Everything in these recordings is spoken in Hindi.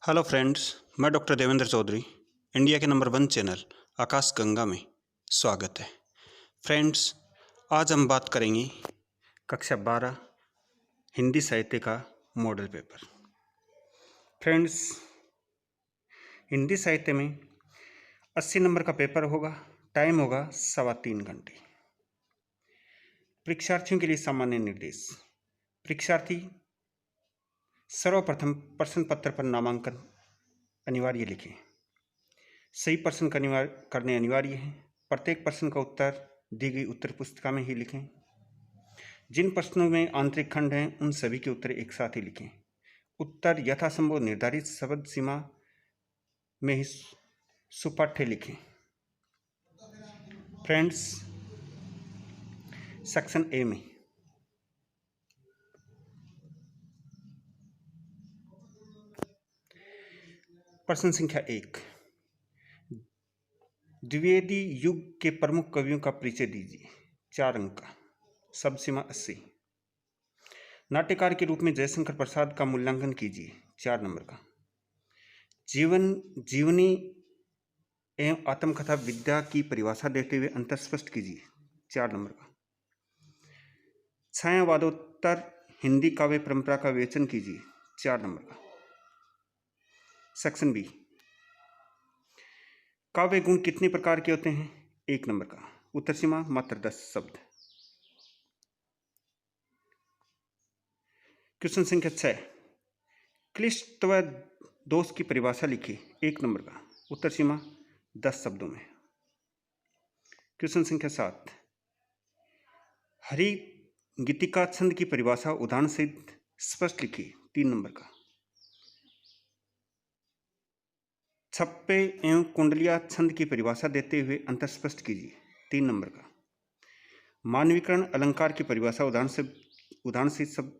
हेलो फ्रेंड्स, मैं डॉक्टर देवेंद्र चौधरी, इंडिया के नंबर 1 चैनल आकाश गंगा में स्वागत है। फ्रेंड्स, आज हम बात करेंगे कक्षा 12 हिंदी साहित्य का मॉडल पेपर। फ्रेंड्स, हिंदी साहित्य में 80 नंबर का पेपर होगा। टाइम होगा 3.25 घंटे। परीक्षार्थियों के लिए सामान्य निर्देश। परीक्षार्थी सर्वप्रथम प्रश्न पत्र पर नामांकन अनिवार्य लिखें। सही प्रश्न करने अनिवार्य है। प्रत्येक प्रश्न का उत्तर दी गई उत्तर पुस्तिका में ही लिखें। जिन प्रश्नों में आंतरिक खंड हैं उन सभी के उत्तर एक साथ ही लिखें। उत्तर यथासंभव निर्धारित शब्द सीमा में ही सुपाठ्य लिखें। फ्रेंड्स, सेक्शन ए में प्रश्न संख्या 1, द्विवेदी युग के प्रमुख कवियों का परिचय दीजिए। 4 अंक का। शब्द सीमा 80। नाट्यकार के रूप में जयशंकर प्रसाद का मूल्यांकन कीजिए। 4 नंबर का। जीवनी एवं आत्मकथा विद्या की परिभाषा देते हुए अंतर स्पष्ट कीजिए। 4 नंबर का। छायावादोत्तर हिंदी काव्य परंपरा का विवेचन कीजिए। 4 नंबर का। सेक्शन बी, काव्य गुण कितने प्रकार के होते हैं? 1 नंबर का। उत्तर सीमा मात्र 10 शब्द। क्वेश्चन संख्या 6, क्लिष्टत्व दोष की परिभाषा लिखिए। 1 नंबर का। उत्तर सीमा 10 शब्दों में। क्वेश्चन संख्या 7, हरि गीतिका छंद की परिभाषा उदाहरण सहित स्पष्ट लिखिए। 3 नंबर का। छप्पे एवं कुंडलिया छंद की परिभाषा देते हुए अंतर स्पष्ट कीजिए। 3 नंबर का। मानवीकरण अलंकार की परिभाषा उदाहरण सहित सब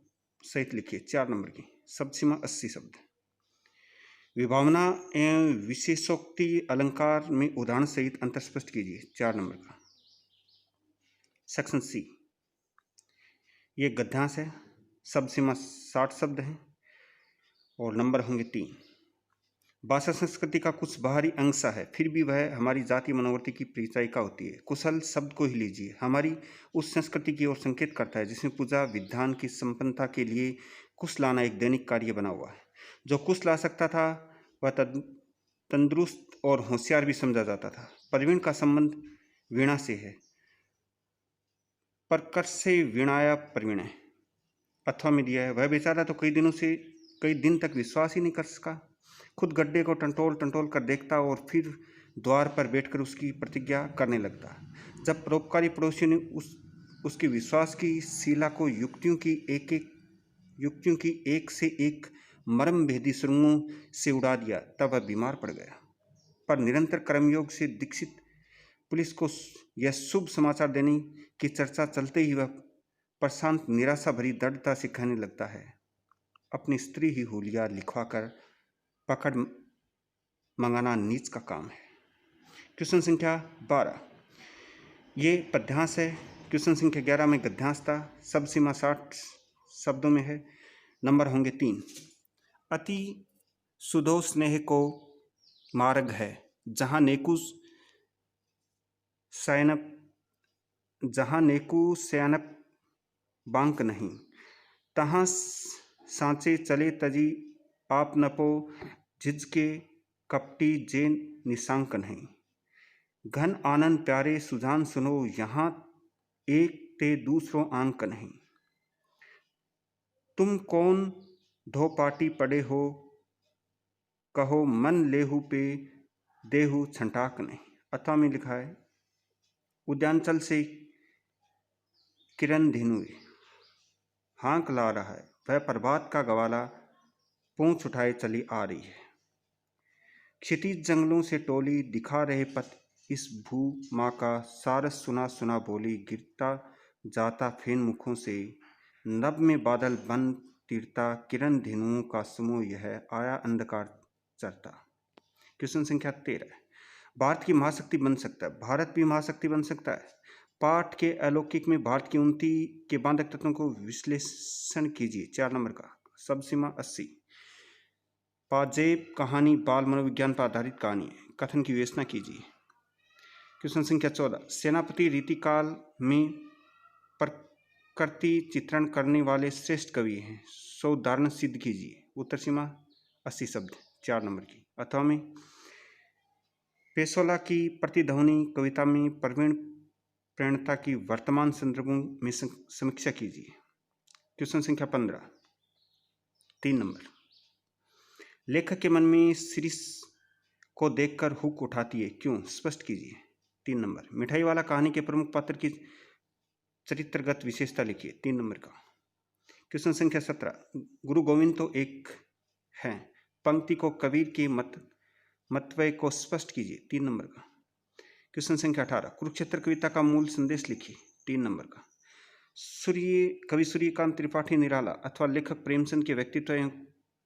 सहित लिखिए। 4 नंबर की। शब्द सीमा 80 शब्द। विभावना एवं विशेषोक्ति अलंकार में उदाहरण सहित अंतर स्पष्ट कीजिए। 4 नंबर का। सेक्शन सी, ये गद्यांश है। शब्द सीमा 60 शब्द हैं और नंबर होंगे 3। भाषा संस्कृति का कुछ बाहरी अंश है, फिर भी वह हमारी जातीय मनोवृत्ति की परिचायिका होती है। कुशल शब्द को ही लीजिए, हमारी उस संस्कृति की ओर संकेत करता है जिसमें पूजा विधान की संपन्नता के लिए कुश लाना एक दैनिक कार्य बना हुआ है। जो कुश ला सकता था वह तंदुरुस्त और होशियार भी समझा जाता था। प्रवीण का संबंध वीणा से है। प्रकर्ष से वीणाया प्रवीण है अथवा में दिया है। वह बेचारा तो कई दिन तक विश्वास ही नहीं कर सका। खुद गड्ढे को टंटोल कर देखता और फिर द्वार पर बैठकर उसकी प्रतिज्ञा करने लगता। जब परोपकारी पड़ोसियों ने उसके विश्वास की शिला को युक्तियों की एक से एक मर्म भेदी सुरंगों से उड़ा दिया तब वह बीमार पड़ गया। पर निरंतर कर्मयोग से दीक्षित पुलिस को यह शुभ समाचार देने की चर्चा चलते ही वह प्रशांत निराशा भरी दृढ़ता से कहने लगता है, अपनी स्त्री ही हुलिया लिखवाकर पकड़ मंगाना नीच का काम है। क्वेश्चन संख्या 12, ये पद्यांश है। क्वेश्चन संख्या 11 में गद्यांश था। शब्द सीमा 60 शब्दों में है। नंबर होंगे 3। अति सुधो स्नेह को मार्ग है, जहाँ नेकु सैनप बांक नहीं, तहाँ सांचे चले तजी आप नपो, झिझके कपटी जे निशांक नहीं। घन आनंद प्यारे सुजान सुनो, यहाँ एक ते दूसरों आंक नहीं। तुम कौन ढो पाटी पड़े हो, कहो मन लेहू पे देहू छंटाक नहीं। अथवा में लिखा है, उद्यांचल से किरण धेनुए हाँक ला रहा है, वह प्रभात का गवाला पूंछ उठाए चली आ रही है। क्षितिज जंगलों से टोली दिखा रहे पथ, इस भू माँ का सारस सुना सुना बोली, गिरता जाता फेन मुखों से नभ में बादल बन तीरता, किरण धेनुओं का समूह यह आया अंधकार चरता। क्वेश्चन संख्या 13, भारत की महाशक्ति बन सकता है। भारत भी महाशक्ति बन सकता है। पाठ के अलौकिक में भारत की उन्नति के बांधक तत्वों को विश्लेषण कीजिए। 4 नंबर का। शब्द सीमा 80। पाजेब कहानी बाल मनोविज्ञान पर आधारित कहानी है, कथन की विवेचना कीजिए। क्वेश्चन संख्या 14, सेनापति रीतिकाल में प्रकृति चित्रण करने वाले श्रेष्ठ कवि हैं, सो उदाहरण सिद्ध कीजिए। उत्तर सीमा 80 शब्द, 4 नंबर की। अथवा में पेशोला की प्रतिध्वनि कविता में प्रवीण प्रेरणता की वर्तमान संदर्भों में समीक्षा कीजिए। क्वेश्चन संख्या 15, 3 नंबर, लेखक के मन में शिरीष को देखकर हुक उठाती है, क्यों? स्पष्ट कीजिए। 3 नंबर, मिठाई वाला कहानी के प्रमुख पात्र की चरित्रगत विशेषता लिखिए। 3 नंबर का। क्वेश्चन संख्या 17, गुरु गोविंद तो एक है, पंक्ति को कबीर के मतव्य को स्पष्ट कीजिए। 3 नंबर का। क्वेश्चन संख्या 18, कुरुक्षेत्र कविता का मूल संदेश लिखिए। 3 नंबर का। कवि सूर्यकांत त्रिपाठी निराला अथवा लेखक प्रेमचंद के व्यक्तित्व एवं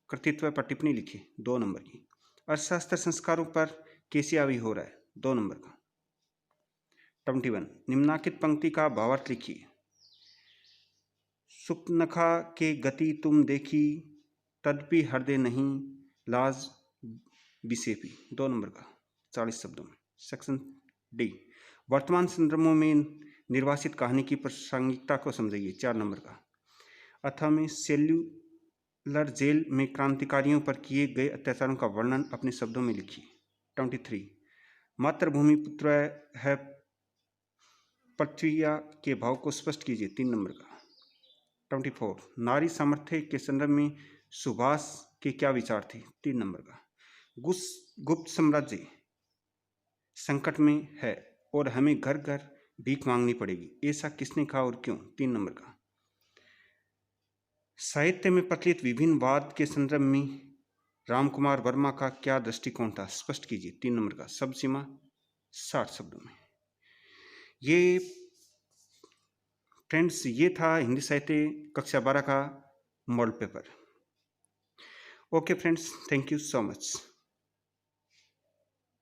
कृतित्व पर टिप्पणी लिखिए। 2 नंबर की। अर्थशास्त्र संस्कारों पर कैसे हावी हो रहा है? 2 नंबर का। 21, निम्नांकित पंक्ति का भावार्थ लिखिए। सुपनखा के गति तुम देखी, तदपि हृदय नहीं लाज विसेपी। 2 नंबर का, 40 शब्दों में। सेक्शन डी, वर्तमान संदर्भों में निर्वासित कहानी की प्रासंगिकता को समझिए। 4 नंबर का। अथवा में सेल्यूलर जेल में क्रांतिकारियों पर किए गए अत्याचारों का वर्णन अपने शब्दों में लिखिए। 23, मातृभूमि पुत्र है पृथ्वी के भाव को स्पष्ट कीजिए। 3 नंबर का। 24, नारी सामर्थ्य के संदर्भ में सुभाष के क्या विचार थे? 3 नंबर का। गुप्त साम्राज्य संकट में है और हमें घर घर भीख मांगनी पड़ेगी, ऐसा किसने कहा और क्यों? 3 नंबर का। साहित्य में प्रचलित विभिन्न वाद के संदर्भ में रामकुमार वर्मा का क्या दृष्टिकोण था? स्पष्ट कीजिए। 3 नंबर का। शब्द सीमा 60 शब्दों में। ये फ्रेंड्स, ये था हिंदी साहित्य कक्षा 12 का model paper. Okay friends, thank you so much.